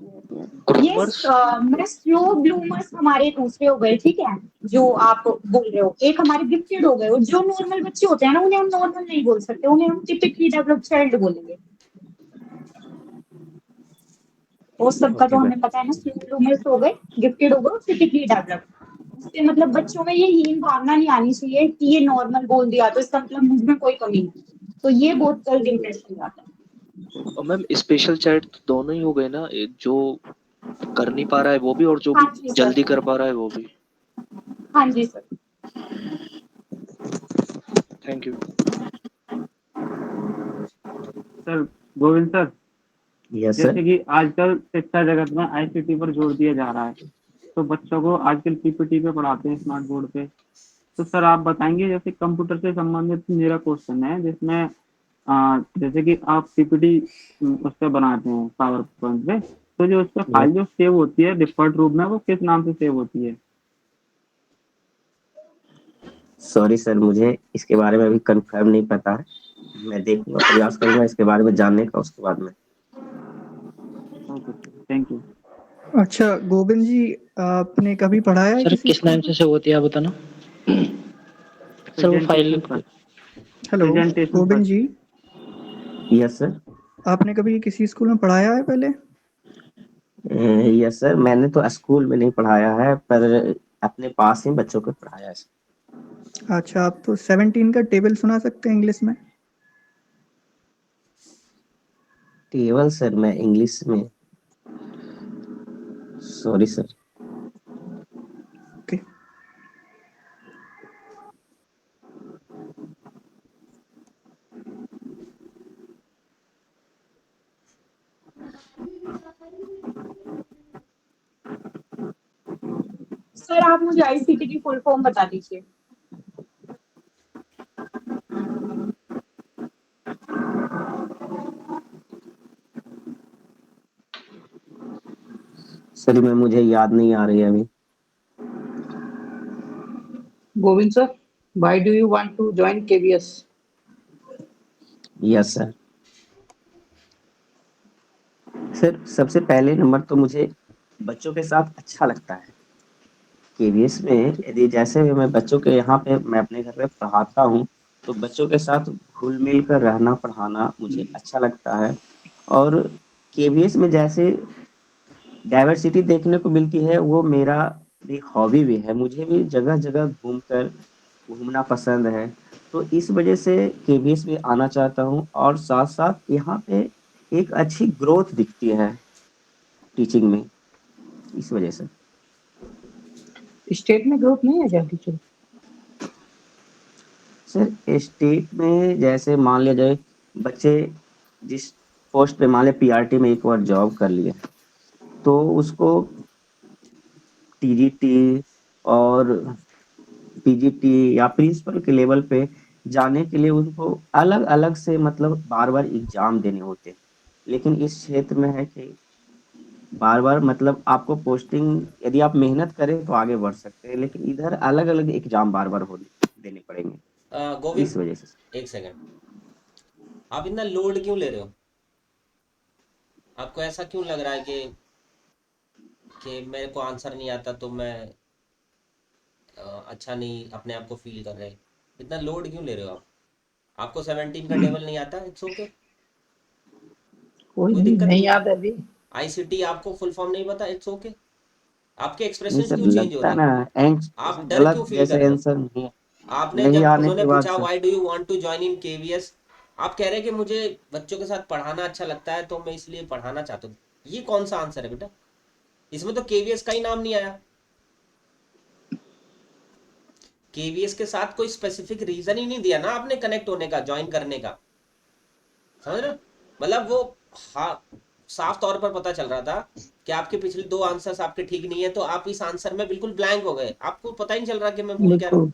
यस, ग्रूमर्स? मैं स्लो ब्लूमर्स हमारे दूसरे हो गए, ठीक है, जो आप बोल रहे हो। एक हमारे गिफ्टेड हो गए, और जो नॉर्मल बच्चे होते हैं ना उन्हें हम नॉर्मल नहीं बोल सकते, उन्हें हम टिपिकली डेवलप्ड चाइल्ड बोलेंगे। वो सबका तो ओके हमें पता है ना, स्लो ब्लूमर्स हो गए, गिफ्टेड हो गए, टिपिकली डेवलप्ड। उससे मतलब बच्चों में ये हीन भावना नहीं आनी चाहिए कि ये नॉर्मल बोल दिया तो इसका मतलब मुझ में कोई कमी नहीं, तो ये बहुत गलत इंप्रेशन जाता है। और मैम स्पेशल चाइल्ड तो दोनों ही हो गए ना, जो कर नहीं पा रहा है वो भी और जो भी हाँ जी जल्दी सर। कर पा रहा है वो भी। हाँ जी sir. Thank you. Sir Govind sir, yes जैसे सर। कि आजकल शिक्षा जगत में आईसीटी पर जोर दिया जा रहा है, तो बच्चों को आजकल पीपीटी पे पढ़ाते हैं, स्मार्ट बोर्ड पे। तो सर आप बताएंगे, जैसे कंप्यूटर से संबंधित मेरा क्वेश्चन है, जिसमें जैसे कि आप पीपीटी उस पर बनाते हैं पावर पॉइंट पे, तो जो उसका फाइल जो सेव होती है डिफॉल्ट रूप में, वो किस नाम से सेव होती है? सॉरी सर, मुझे इसके बारे में अभी कंफर्म नहीं पता है, मैं देखूंगा, प्रयास करूंगा इसके बारे में जानने का, उसके बाद में। Okay sir, thank you. अच्छा गोविंद जी, आपने कभी पढ़ाया है सर किसी किस स्कूल नाम में? से सेव होती है आप बताना। सर वो फाइल। प्रेजेंटेशन पर। हेलो प्रेजेंटेशन गोविंद पर। जी, यस सर। आपने कभी किसी स्कूल में पढ़ाया है पहले? यस सर, मैंने तो स्कूल में नहीं पढ़ाया है, पर अपने पास ही बच्चों को पढ़ाया है। अच्छा, आप तो 17 का टेबल सुना सकते हैं इंग्लिश में? टेबल सर मैं इंग्लिश में सॉरी सर। ओके। सर आप मुझे आईसीटी की फुल फॉर्म बता दीजिए। सर मैं मुझे याद नहीं आ रही है अभी। Govind sir, why do you want to join KVS? Yes sir. Sir सबसे पहले नंबर तो मुझे बच्चों के साथ अच्छा लगता है। केवीएस में यदि जैसे भी मैं बच्चों के यहाँ पे मैं अपने घर पे पढ़ाता हूँ तो बच्चों के साथ घुल मिल कर रहना पढ़ाना मुझे अच्छा लगता है। और केवीएस में जैसे डाइवर्सिटी देखने को मिलती है वो मेरा भी हॉबी भी है। मुझे भी जगह जगह घूमना पसंद है। तो इस वजह से केवीएस में आना चाहता हूँ और साथ साथ यहाँ पे एक अच्छी ग्रोथ दिखती है टीचिंग में, इस वजह से। स्टेट में ग्रोथ नहीं है क्या टीचर? सर स्टेट में जैसे मान लिया जाए बच्चे जिस पोस्ट पे मान लिया पीआरटी में एक बार जॉब कर लिए तो उसको टीजीटी और पीजीटी या प्रिंसिपल के लेवल पे जाने के लिए उनको अलग अलग से मतलब बार बार एग्जाम देने होते हैं। लेकिन इस क्षेत्र में है कि बार बार मतलब आपको पोस्टिंग यदि आप मेहनत करें तो आगे बढ़ सकते हैं, लेकिन इधर अलग अलग एग्जाम बार बार देने पड़ेंगे, इस गोविंद वजह से। एक सेकंड, आप इतना लोड क्यों ले रहे हो? आपको ऐसा क्यों लग रहा है कि मेरे को आंसर नहीं आता तो मैं अच्छा नहीं अपने आप को फील कर रहे? इतना लोड क्यों ले रहे हो आप? आपको 17 का टेबल नहीं आता, इट्स ओके, कोई कोई नहीं, दिक्कत नहीं नहीं। याद है अभी। आईसीटी आपको फुल फॉर्म नहीं पता, इट्स ओके। आपके नहीं एक्सप्रेशंस सर क्यों चेंज हो लगता रहे ना हैं? आप डर क्यों गलत फील कर जैसे रहे हो? आंसर नहीं आपने नहीं जब आने उन्होंने के बाद पूछा sir. Why do you want to join in KVS, आप कह रहे हैं कि मुझे बच्चों के साथ पढ़ाना अच्छा लगता है तो मैं इसलिए पढ़ाना चाहता हूँ। ये कौन सा आंसर है बेटा? इसमें तो केवीएस का ही नाम नहीं आया। केवीएस के साथ कोई स्पेसिफिक रीजन ही नहीं दिया ना आपने कनेक्ट होने का, ज्वाइन करने का, समझ रहे हो? मतलब वो हाँ साफ तौर पर पता चल रहा था कि आपके पिछले 2 आंसर्स आपके ठीक नहीं है, तो आप इस आंसर में बिल्कुल ब्लैंक हो गए, आपको पता ही नहीं चल रहा कि मैं बोल क्या रहा हूँ।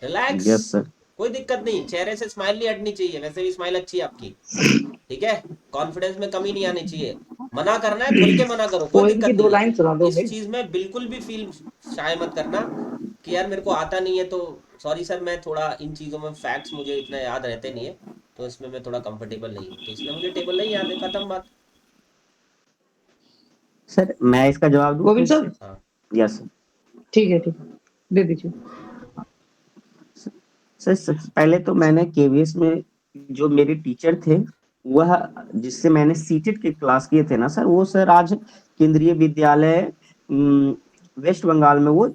Relax, yes sir. कोई दिक्कत नहीं, चेहरे से स्माइल नहीं हटनी चाहिए, वैसे भी स्माइल अच्छी है आपकी, ठीक है? कॉन्फिडेंस में कमी नहीं आनी चाहिए। मना करना है खुल के मना करो, कोई पोएम दिक्कत की 2 नहीं है। लाइन सुना दो इस भाई। चीज में बिल्कुल भी फील शाय मत करना कि यार मेरे को आता नहीं है तो सॉरी सर, मैं थोड़ा इन चीजों में फैक्ट्स मुझे इतना याद रहते नहीं है तो इसमें मैं थोड़ा कंफर्टेबल नहीं हूँ, तो इसलिए मुझे टेबल नहीं याद है, खत्म बात। सर मैं इसका जवाब दूं गोविंद फिर सर, से? हाँ यस सर। ठीक है, दे दीजिए। सर सबसे पहले तो मैंने केवीएस में जो मेरे टीचर थे वह जिससे मैंने सीटेट के क्लास किए थे ना सर, वो सर आज केंद्रीय विद्यालय वेस्ट बंगाल में वो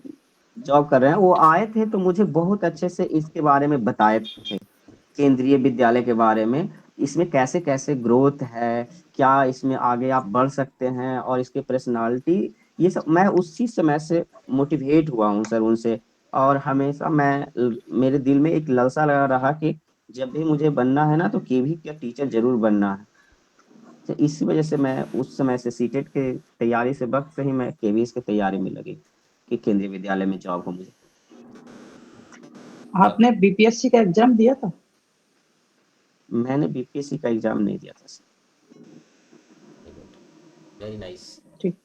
जॉब कर रहे हैं। वो आए थे तो मुझे बहुत अच्छे से इसके बारे में बताए थे, केंद्रीय विद्यालय के बारे में, इसमें कैसे कैसे ग्रोथ है, क्या इसमें आगे आप बढ़ सकते हैं और इसके पर्सनालिटी, ये सब मैं उसी समय से मोटिवेट हुआ हूँ सर उनसे। और हमेशा मेरे दिल में एक लालसा लगा रहा कि जब भी मुझे बनना है ना तो केवी का टीचर जरूर बनना है। तो इसी वजह से मैं उस समय से सीटेट के तैयारी से वक्त से ही मैं केवीएस की तैयारी में लगी कि केंद्रीय विद्यालय में जॉब हो मुझे। आपने बीपीएससी का एग्जाम दिया था? मैंने बीपीएससी का एग्जाम नहीं दिया था सर। वेरी नाइस, ठीक।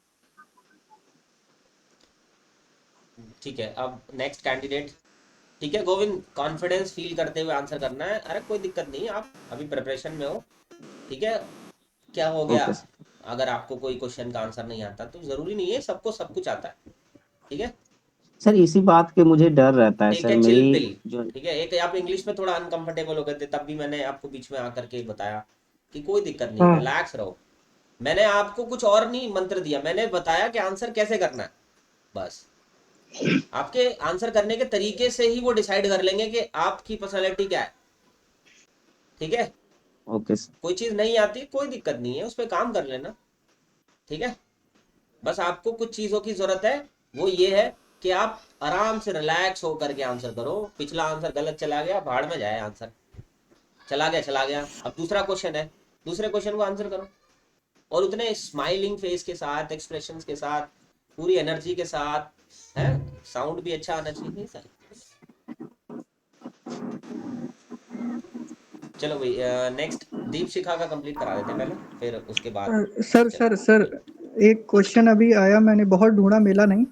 ठीक है, अब नेक्स्ट कैंडिडेट। ठीक है गोविंद, कॉन्फिडेंस फील करते हुए आंसर करना है, अरे कोई दिक्कत नहीं है, आप अभी प्रिपरेशन में हो, ठीक है? क्या हो गया ओके सर। अगर आपको कोई क्वेश्चन का आंसर नहीं आता तो जरूरी नहीं है सबको सब कुछ आता है, ठीक है? सर इसी बात के मुझे डर रहता है टेक सर ए चिल मेरी पिल, जो। ठीक है? एक आप इंग्लिश में थोड़ा अनकंफर्टेबल हो गए थे, तब भी मैंने आपको बीच में आकर के बताया कि कोई दिक्कत नहीं, हाँ। रिलैक्स रहो। मैंने आपको कुछ और नहीं मंत्र दिया, मैंने बताया कि आंसर कैसे करना है, बस आपके आंसर करने के तरीके से ही वो डिसाइड कर लेंगे कि आपकी पर्सनालिटी क्या है। ठीक है, ओके कोई चीज नहीं आती कोई दिक्कत नहीं है, उस पर काम कर लेना। ठीक है, बस आपको कुछ चीजों की जरूरत है, वो ये है कि आप आराम से रिलैक्स होकर के आंसर करो। पिछला आंसर गलत चला गया, भाड़ में जाए आंसर, चला गया। अब दूसरा क्वेश्चन है, दूसरे क्वेश्चन को आंसर करो और उतने स्माइलिंग फेस के साथ, एक्सप्रेशंस के साथ, पूरी एनर्जी के साथ, है साउंड भी अच्छा आना चाहिए सर। चलो भाई नेक्स्ट दीप शिखा का कंप्लीट करा देते हैं पहले, फिर उसके बाद सर एक क्वेश्चन अभी आया, मैंने बहुत ढूंढा मिला नहीं,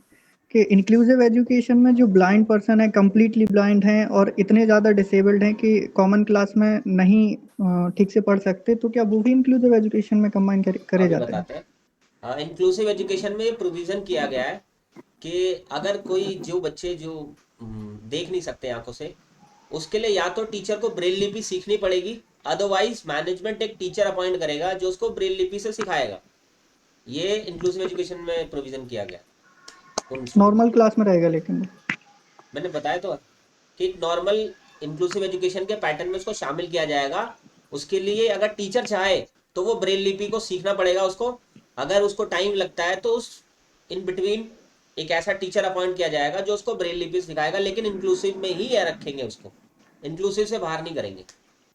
कि इंक्लूसिव एजुकेशन में जो ब्लाइंड पर्सन है, कम्प्लीटली ब्लाइंड हैं और इतने ज़्यादा डिसेबल्ड हैं कि कॉमन क्लास में नहीं ठीक से पढ़ सकते, तो क्या वो भी इंक्लूसिव एजुकेशन में कंबाइन करे जाते हैं? इंक्लूसिव एजुकेशन में प्रोविजन किया गया है कि अगर कोई जो बच्चे जो देख नहीं सकते आंखों से, उसके लिए या तो टीचर को ब्रेल लिपि सीखनी पड़ेगी, अदरवाइज मैनेजमेंट एक टीचर अपॉइंट करेगा जो उसको ब्रेल लिपि से सिखाएगा। ये इंक्लूसिव एजुकेशन में प्रोविजन किया गया। नॉर्मल क्लास में रहेगा, लेकिन मैंने बताया तो कि नॉर्मल इंक्लूसिव एजुकेशन के पैटर्न में उसको शामिल किया जाएगा। उसके लिए अगर टीचर चाहे तो वो ब्रेल लिपि को सीखना पड़ेगा उसको। अगर उसको टाइम लगता है तो उस इन बिटवीन एक ऐसा टीचर अपॉइंट किया जाएगा जो उसको ब्रेल लिपि सिखाएगा, लेकिन इंक्लूसिव में ही रखेंगे उसको, इंक्लूसिव से बाहर नहीं करेंगे।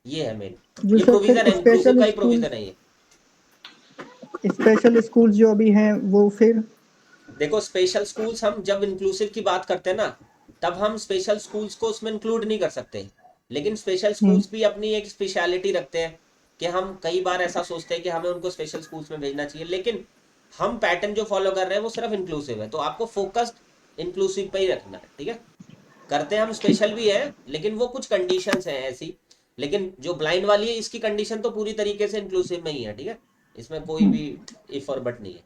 ये है मेन, ये प्रोविजन है, इंक्लूसिव का ही प्रोविजन है। ये स्पेशल स्कूल जो अभी हैं वो फिर देखो, स्पेशल स्कूल्स हम जब इंक्लूसिव की बात करते हैं ना, तब हम स्पेशल स्कूल्स को उसमें इंक्लूड नहीं कर सकते, लेकिन स्पेशल स्कूल्स भी अपनी एक स्पेशलिटी रखते हैं कि हम कई बार ऐसा सोचते हैं कि हमें उनको स्पेशल स्कूल्स में भेजना चाहिए, लेकिन हम पैटर्न जो फॉलो कर रहे हैं वो सिर्फ इंक्लूसिव है, तो आपको फोकस्ड इंक्लूसिव पे ही रखना है। ठीक है, करते हैं हम स्पेशल भी है, लेकिन वो कुछ कंडीशंस हैं ऐसी, लेकिन जो ब्लाइंड वाली है इसकी कंडीशन तो पूरी तरीके से इंक्लूसिव में ही है। ठीक है, इसमें कोई भी इफ और बट नहीं है।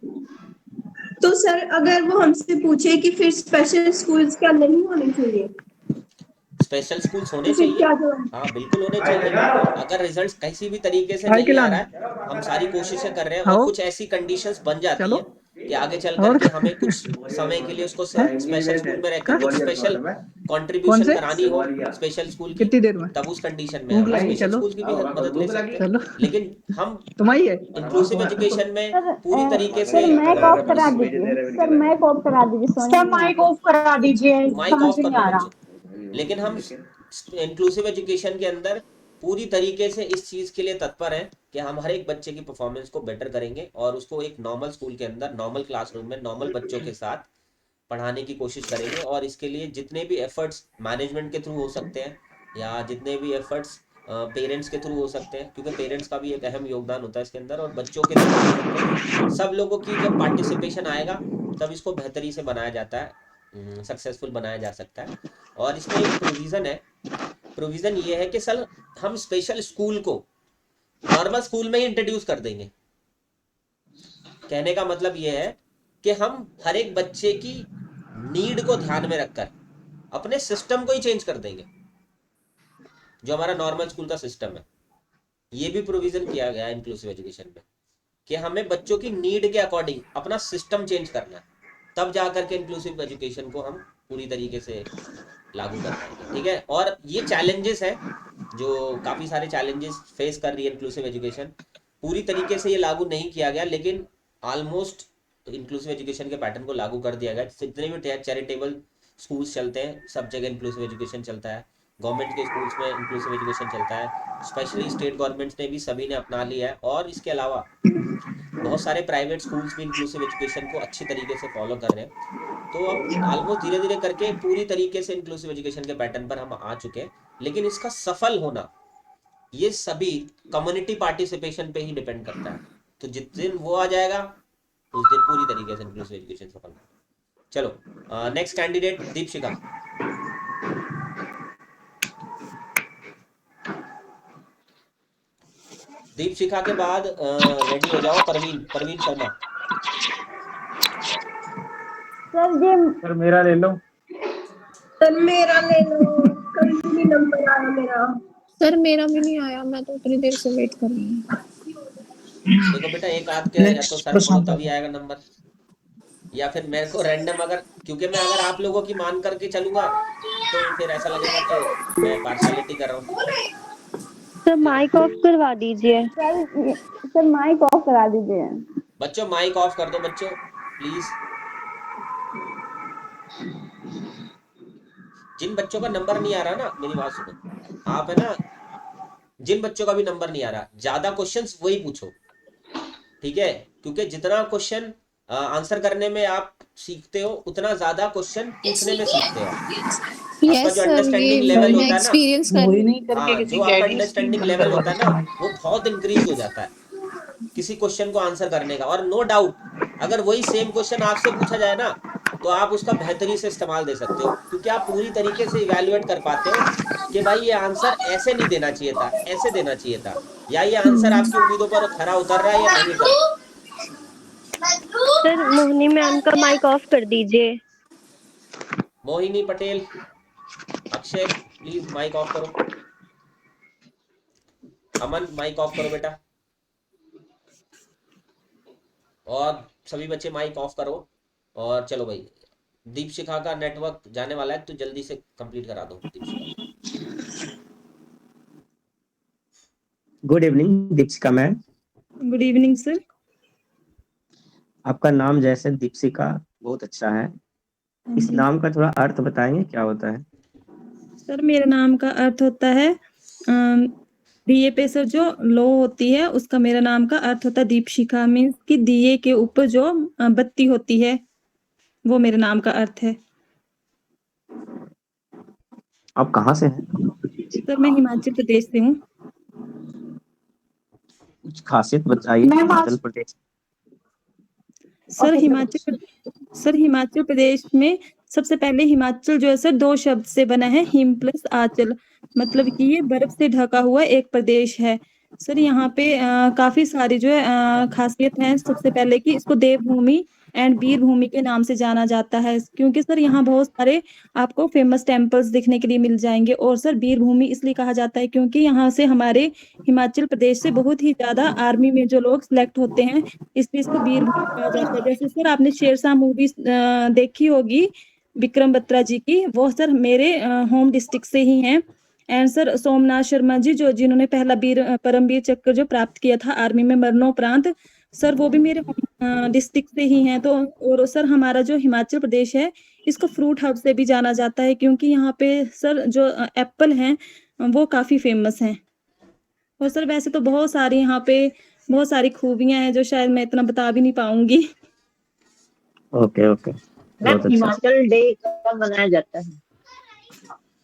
तो सर अगर वो हमसे पूछे कि फिर स्पेशल स्कूल्स क्या नहीं होने चाहिए? स्पेशल स्कूल्स होने चाहिए, हाँ बिल्कुल होने चाहिए। अगर रिजल्ट किसी भी तरीके से नहीं आ रहा है, हम सारी कोशिशें कर रहे हैं और कुछ ऐसी कंडीशंस बन जाती है कि आगे चल करके हमें कुछ समय के लिए उसको स्पेशल स्कूल में रहकर कुछ स्पेशल कंट्रीब्यूशन करानी हो स्पेशल स्कूल की, कितनी देर में तब उस कंडीशन में हम स्पेशल स्कूल की भी मदद ले सकते हैं। लेकिन हम इंक्लूसिव एजुकेशन में पूरी तरीके से माइक ऑफ करा दीजिए सर, माइक ऑफ करा दीजिए सर, माइक ऑफ करा दीजिए, माइक समझ ऑफ नहीं आ रहा। लेकिन हम इंक्लूसिव एजुकेशन के अंदर पूरी तरीके से इस चीज के लिए तत्पर हैं कि हम हर एक बच्चे की परफॉर्मेंस को बेटर करेंगे और उसको एक नॉर्मल स्कूल के अंदर, नॉर्मल क्लासरूम में, नॉर्मल बच्चों के साथ पढ़ाने की कोशिश करेंगे। और इसके लिए जितने भी एफर्ट्स मैनेजमेंट के थ्रू हो सकते हैं या जितने भी एफर्ट्स पेरेंट्स के थ्रू हो सकते हैं, क्योंकि पेरेंट्स का भी एक अहम योगदान होता है इसके अंदर, और बच्चों के थ्रू हो सकते हैं, सब लोगों की जब पार्टिसिपेशन आएगा तब इसको बेहतरी से बनाया जाता है, सक्सेसफुल बनाया जा सकता है। और इसमें एक प्रोविजन है, प्रोविजन ये है कि सर हम स्पेशल स्कूल को नॉर्मल स्कूल में ही इंट्रोड्यूस कर देंगे। कहने का मतलब ये है कि हम हर एक बच्चे की नीड को ध्यान में रखकर अपने सिस्टम को ही चेंज कर देंगे, जो हमारा नॉर्मल स्कूल का सिस्टम है। ये भी प्रोविजन किया गया है इंक्लूसिव एजुकेशन में कि हमें बच्चों की नीड के अकॉर्डिंग अपना सिस्टम चेंज करना है, तब जाकर के इंक्लूसिव एजुकेशन को हम पूरी तरीके से लागू कर पाएंगे। ठीक है, और ये चैलेंजेस है जो काफ़ी सारे चैलेंजेस फेस कर रही है इंक्लूसिव एजुकेशन। पूरी तरीके से ये लागू नहीं किया गया, लेकिन ऑलमोस्ट इंक्लूसिव एजुकेशन के पैटर्न को लागू कर दिया गया। जितने भी चैरिटेबल स्कूल्स चलते हैं सब जगह इंक्लूसिव एजुकेशन चलता है, गवर्नमेंट के स्कूल्स में इंक्लूसिव एजुकेशन चलता है, स्पेशली स्टेट गवर्नमेंट्स ने भी सभी ने अपना लिया है, और इसके अलावा बहुत सारे प्राइवेट स्कूल्स भी इंक्लूसिव एजुकेशन को अच्छी तरीके से फॉलो कर रहे हैं। तो अब ऑलमोस्ट धीरे धीरे करके पूरी तरीके से इंक्लूसिव एजुकेशन के पैटर्न पर हम आ चुके हैं, लेकिन इसका सफल होना ये सभी कम्युनिटी पार्टिसिपेशन पे ही डिपेंड करता है। तो जिस दिन वो आ जाएगा उस दिन पूरी तरीके से इंक्लूसिव एजुकेशन सफल। चलो नेक्स्ट कैंडिडेट दीपशिखा। दीपशिखा के बाद रेडी हो जाओ परवीन शर्मा। सर मेरा ले लो। सर मेरा ले लो, कभी भी नंबर आया मेरा। सर मेरा भी नहीं आया, मैं तो उतनी देर से वेट कर रही हूँ। देखो बेटा, एक आध के या तो सर बोलो तभी आएगा नंबर। या फिर मेरे को रैंडम, अगर क्योंकि मैं अगर आप लोगों की मान करके चलूंगा तो फिर ऐसा लगेगा कि मैं पार्शलिटी कर रहा हूँ। सर माइक ऑफ करवा दीजिए। सर माइक ऑफ करा दीजिए। बच्चों माइक ऑफ कर दो बच्चों प्लीज। जिन बच्चों का नंबर नहीं आ रहा ना, मेरी बात सुनो, आप है ना, जिन बच्चों का भी नंबर नहीं आ रहा, ज्यादा क्वेश्चंस वही पूछो, ठीक है? क्योंकि जितना क्वेश्चन आंसर करने में आप सीखते हो उतना ज्यादा क्वेश्चन पूछने में सीखते हो आपका यस जो सर, अंडरस्टैंडिंग ये लेवल मैं होता है ना, एक्सपीरियंस कर वही नहीं करके हाँ, किसी जो आपका गैडी स्कीम अंडरस्टैंडिंग बंद लेवल करवा होता है दो ना, माइक। वो बहुत इंक्रीज हो जाता है किसी क्वेश्चन को आंसर करने का। और नो डाउट अगर वही सेम क्वेश्चन आपसे पूछा जाए ना, तो आप उसका बेहतरी से इस्तेमाल दे सकते हो, क्योंकि आप पूरी तरीके से इवेल्युएट कर पाते हो कि भाई ये आंसर ऐसे नहीं देना चाहिए था, ऐसे देना चाहिए था, या ये आंसर आपकी उम्मीदों पर खरा उतर रहा है या नहीं कर। सर मोहिनी मैम का माइक ऑफ कर दीजिए। Mohini Patel, Akshay please mike off करो। अमन माइक ऑफ करो बेटा। और सभी बच्चे माइक ऑफ करो। और चलो भाई, दीपशिखा का नेटवर्क जाने वाला है तो जल्दी से कंप्लीट करा दो Deepshikha. Good evening Deepshikha ma'am. Good evening sir. आपका नाम जैसे दीपशिका बहुत अच्छा है, इस नाम का थोड़ा अर्थ बताएंगे क्या होता है? सर मेरे नाम का अर्थ होता है दिए पे सर जो लो होती है उसका मेरा नाम का अर्थ होता है दीपशिखा, मीन्स कि दिए के ऊपर जो बत्ती होती है वो मेरे नाम का अर्थ है। आप कहाँ से हैं? सर मैं हिमाचल प्रदेश से हूँ। कुछ खासियत बताइए हिमाचल प्रदेश। सर हिमाचल प्रदेश में सबसे पहले हिमाचल जो है सर 2 शब्द से बना है, हिम प्लस आंचल, मतलब कि ये बर्फ से ढका हुआ एक प्रदेश है। सर यहाँ पे काफी सारी जो है खासियत है। सबसे पहले कि इसको देवभूमि एंड वीर भूमि के नाम से जाना जाता है, क्योंकि सर यहाँ बहुत सारे आपको फेमस टेम्पल्स देखने के लिए मिल जाएंगे। और सर वीर भूमि इसलिए कहा जाता है क्योंकि यहाँ से हमारे हिमाचल प्रदेश से बहुत ही ज्यादा आर्मी में जो लोग सिलेक्ट होते हैं, इसलिए इसको वीर भूमि कहा जाता है। जैसे सर आपने शेरशाह मूवी देखी होगी विक्रम बत्रा जी की, वो सर मेरे होम डिस्ट्रिक्ट से ही हैं। एंड सर सोमनाथ शर्मा जी जो जिन्होंने पहला परमवीर चक्र जो प्राप्त किया था आर्मी में मरणोपरांत, सर वो भी मेरे डिस्ट्रिक्ट से ही हैं। तो और सर हमारा जो हिमाचल प्रदेश है इसको फ्रूट हब से भी जाना जाता है, क्योंकि यहाँ पे सर जो एप्पल हैं वो काफी फेमस हैं। और सर वैसे तो बहुत सारी यहाँ पे बहुत सारी खूबियां हैं जो शायद मैं इतना बता भी नहीं पाऊंगी। ओके ओके, मैम बहुत अच्छा। हिमाचल डे कब मनाया जाता है?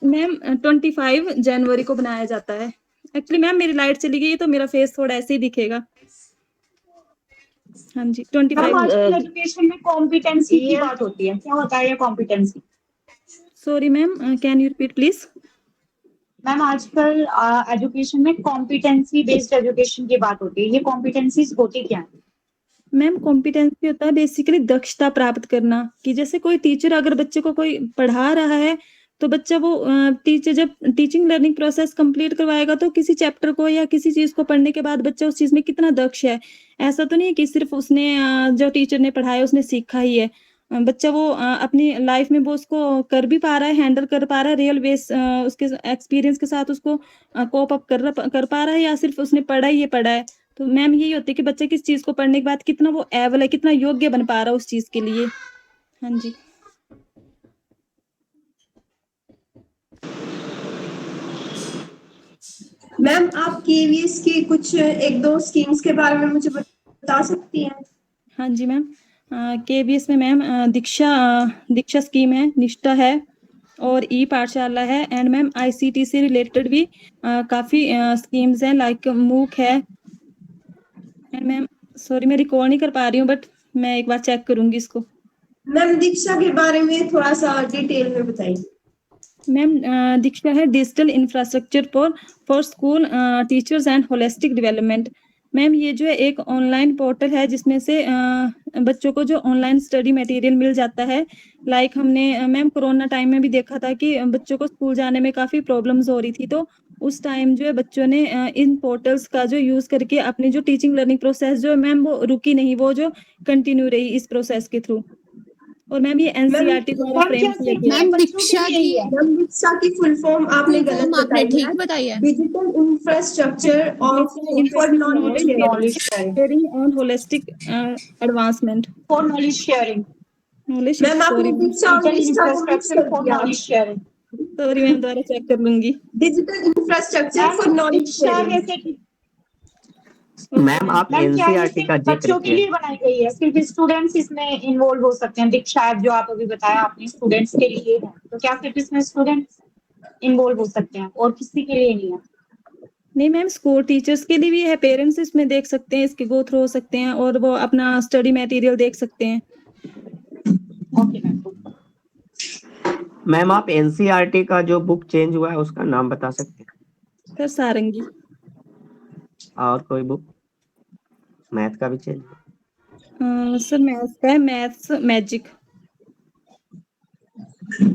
मैम 25 जनवरी को बनाया जाता है। एक्चुअली मैम मेरी लाइट चली गई है तो मेरा फेस थोड़ा ऐसे ही दिखेगा। हाँ जी 25। मैम आजकल एजुकेशन में कॉम्पिटेंसी की बात होती है, क्या होता है ये competency? Sorry ma'am, can you repeat please? Ma'am आजकल एजुकेशन में कॉम्पिटेंसी बेस्ड एजुकेशन की बात होती है, ये कॉम्पिटेंसीज होती क्या है? मैम कॉम्पिटेंसी होता है बेसिकली दक्षता प्राप्त करना, कि जैसे कोई टीचर अगर बच्चे को कोई पढ़ा रहा है तो बच्चा वो टीचर जब टीचिंग लर्निंग प्रोसेस कंप्लीट करवाएगा तो किसी चैप्टर को या किसी चीज को पढ़ने के बाद बच्चा उस चीज में कितना दक्ष है। ऐसा तो नहीं है कि सिर्फ उसने जो टीचर ने पढ़ाया उसने सीखा ही है। बच्चा वो अपनी लाइफ में वो उसको कर भी पा रहा है, हैंडल कर पा रहा है, रियल बेस उसके एक्सपीरियंस के साथ उसको कोप अप कर पा रहा है, या सिर्फ उसने पढ़ा है। तो मैम यही होती है कि बच्चा किस चीज को पढ़ने के बाद कितना वो एबल है, कितना योग्य बन पा रहा है उस चीज के लिए। हाँ जी। मैम आप केवीएस की कुछ 1-2 स्कीम्स के बारे में मुझे बता सकती हैं? हाँ जी मैम, केवीएस में मैम दीक्षा स्कीम है, निष्ठा है और ई पाठशाला है। एंड मैम आईसीटी से रिलेटेड भी काफी स्कीम्स हैं, लाइक मूक है। एंड मैम सॉरी मैं रिकॉर्ड नहीं कर पा रही हूँ, बट मैं एक बार चेक करूंगी इसको। मैम दीक्षा के बारे में थोड़ा सा डिटेल में बताइए। मैम दीक्षा है digital infrastructure for school teachers and holistic development. Ma'am ये जो है एक ऑनलाइन पोर्टल है जिसमें से बच्चों को जो ऑनलाइन स्टडी मटेरियल मिल जाता है। लाइक हमने मैम कोरोना टाइम में भी देखा था कि बच्चों को स्कूल जाने में काफ़ी प्रॉब्लम्स हो रही थी, तो उस टाइम जो है बच्चों ने इन पोर्टल्स का जो यूज़ करके अपनी जो टीचिंग लर्निंग प्रोसेस जो है मैम वो रुकी नहीं, वो जो कंटिन्यू रही इस प्रोसेस के थ्रू। और मैम ये एनसीईआरटी द्वारा मैम फ्रेम क्या किया सिर्फ गया है। मैम बच्चों के दीक्षा लिए की ही है? मैम दीक्षा की फुल फॉर्म आपने फुल गलत फॉर्म आपने बताई ठीक है। बताई है। Digital infrastructure of for knowledge sharing. Knowledge sharing sharing on holistic advancement, for knowledge sharing, knowledge, ma'am आपने सॉरी मैम, दीक्षा और डिजिटल निष्ठा को मिक्स इंफ्रास्ट्रक्चर कर फॉर दिया। Knowledge sharing. सॉरी मैम, दोबारा चेक कर लूंगी। Digital infrastructure for ma'am knowledge Diksha sharing. जैसे कि मैम आप मैम क्या है एनसीईआरटी सिर्फ का जिक्र बच्चों के किए। लिए बनाई गई है, सिर्फ स्टूडेंट्स इसमें इन्वॉल्व हो सकते हैं। दीक्षा ऐप जो आप अभी बताया आपने स्टूडेंट्स के लिए है, तो क्या सिर्फ इसमें स्टूडेंट्स इन्वॉल्व हो सकते हैं और किसी के लिए नहीं है? नहीं मैम, स्कूल टीचर्स के लिए भी है, पेरेंट्स इसमें देख सकते हैं, इसके गो थ्रू हो सकते हैं और वो अपना स्टडी मटेरियल देख सकते हैं। Okay ma'am. मैम आप एनसीईआरटी का जो बुक चेंज हुआ है उसका नाम बता सकते हैं? सर सारंगी। और कोई बुक मैथ का भी चेंज हुआ? सर मैथ्स का है, मैथ्स मैजिक।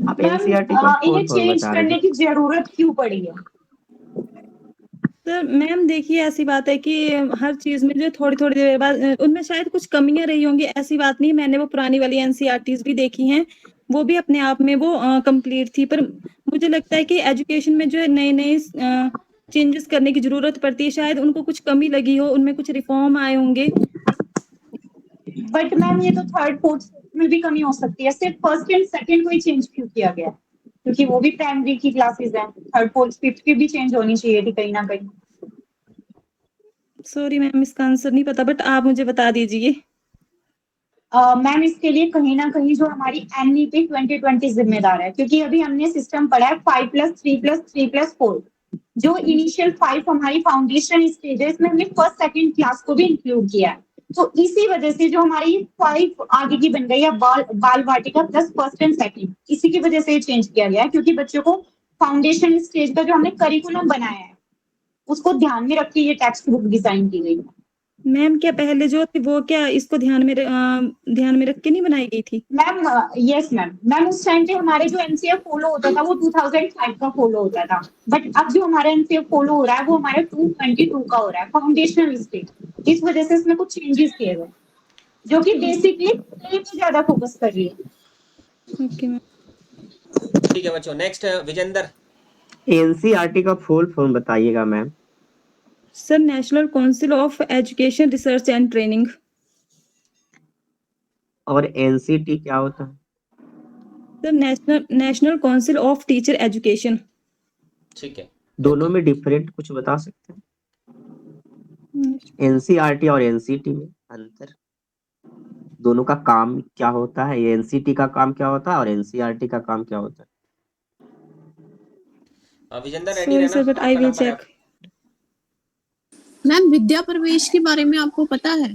आप मैम एनसीईआरटी का फुल इन्हें फॉर्म चेंज बता रहे करने थे। की जरूरत क्यों पड़ी है? सर मैम देखिए, ऐसी बात है कि हर चीज में जो थोड़ी थोड़ी देर बाद उनमें शायद कुछ कमियां रही होंगी, ऐसी बात नहीं। मैंने वो पुरानी वाली एनसीईआरटीज भी देखी हैं, वो भी अपने आप में वो कंप्लीट थी, पर मुझे लगता है कि एजुकेशन में जो है नए नए चेंजेस करने की जरूरत पड़ती है। शायद उनको कुछ कमी लगी हो, उनमें कुछ रिफॉर्म आए होंगे। बट मैम ये तो थर्ड फोर्थ में भी कमी हो सकती है, सिर्फ फर्स्ट एंड सेकंड को ही चेंज क्यों किया गया? क्योंकि वो भी प्राइमरी की क्लासेस हैं, थर्ड फोर्थ फिफ्थ की भी चेंज होनी चाहिए थी कहीं ना कहीं। सॉरी मैम, इसका आंसर नहीं पता, बट आप मुझे बता दीजिए। मैम इसके लिए कहीं ना कहीं जो हमारी एनईपी 2020 जिम्मेदार है, क्योंकि अभी हमने सिस्टम पढ़ा है 5+3+3+4, जो इनिशियल 5 हमारी फाउंडेशन स्टेज है, इसमें हमने फर्स्ट सेकंड क्लास को भी इंक्लूड किया है। तो इसी वजह से जो हमारी 5 आगे की बन गई है बाल वाटिका प्लस फर्स्ट एंड सेकंड, इसी की वजह से चेंज किया गया है, क्योंकि बच्चों को फाउंडेशन स्टेज का जो हमने करिकुलम बनाया है उसको ध्यान में रख के ये टेक्स्ट बुक डिजाइन की गई है। मैम क्या पहले जो थी वो क्या इसको ध्यान में रख के नहीं बनाई गई थी? मैम यस मैम उस टाइम पे हमारे जो एनसीएफ फॉलो होता था वो 2005 का फॉलो होता था, बट अब जो हमारा एनसीएफ फॉलो हो रहा है वो हमारे 2022 का हो रहा है, फाउंडेशनल स्टेज। इस वजह से इसमें कुछ चेंजेस किए गए जो कि बेसिकली पे ज्यादा फोकस कर रही है। Okay ma'am. ठीक है बच्चों, नेक्स्ट विजेंदर। एनसीईआरटी का फुल फॉर्म बताइएगा ma'am. Sir national council of education research and training. और एनसीटी क्या होता है? Sir national council of teacher education. ठीक है, दोनों में डिफरेंट कुछ बता सकते हैं? एनसीईआरटी और एनसीटी में अंतर, दोनों का काम क्या होता है? एनसीटी का काम क्या होता है और एनसीईआरटी का काम क्या होता है? विजेंदर रेडी सॉरी रहना, सर, बट आई आपका विल नंबर है। चेक। मैम विद्या प्रवेश के बारे में आपको पता है?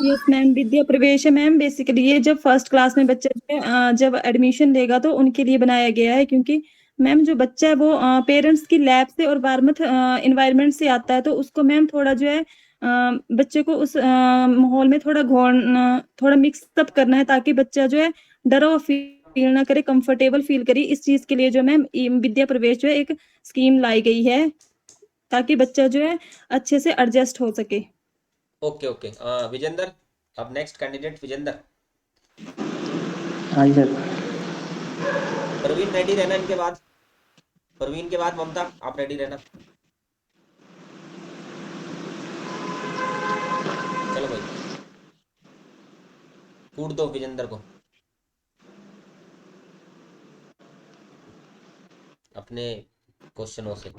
यस मैम, विद्या प्रवेश है मैम। बेसिकली ये जब फर्स्ट क्लास में बच्चा जब एडमिशन लेगा तो उनके लिए बनाया गया है, क्योंकि मैम जो बच्चा है वो पेरेंट्स की लैब से और बारमथ इन्वायरमेंट से आता है, तो उसको मैम थोड़ा जो है बच्चे को उस माहौल में थोड़ा मिक्स अप करना है, ताकि बच्चा जो है डरा फील ना करे, कंफर्टेबल फील करे। इस चीज के लिए जो मैम विद्या प्रवेश जो है एक स्कीम लाई गई है, ताकि बच्चा जो है अच्छे से एडजस्ट हो सके। ओके ओके, विजेंदर अब नेक्स्ट कैंडिडेट विजेंदर। हाँ सर। परवीन रेडी रहना इनके बाद, परवीन के बाद ममता, आप रेडी रहना। चलो भाई कूट दो विजेंदर को अपने क्वेश्चनों से।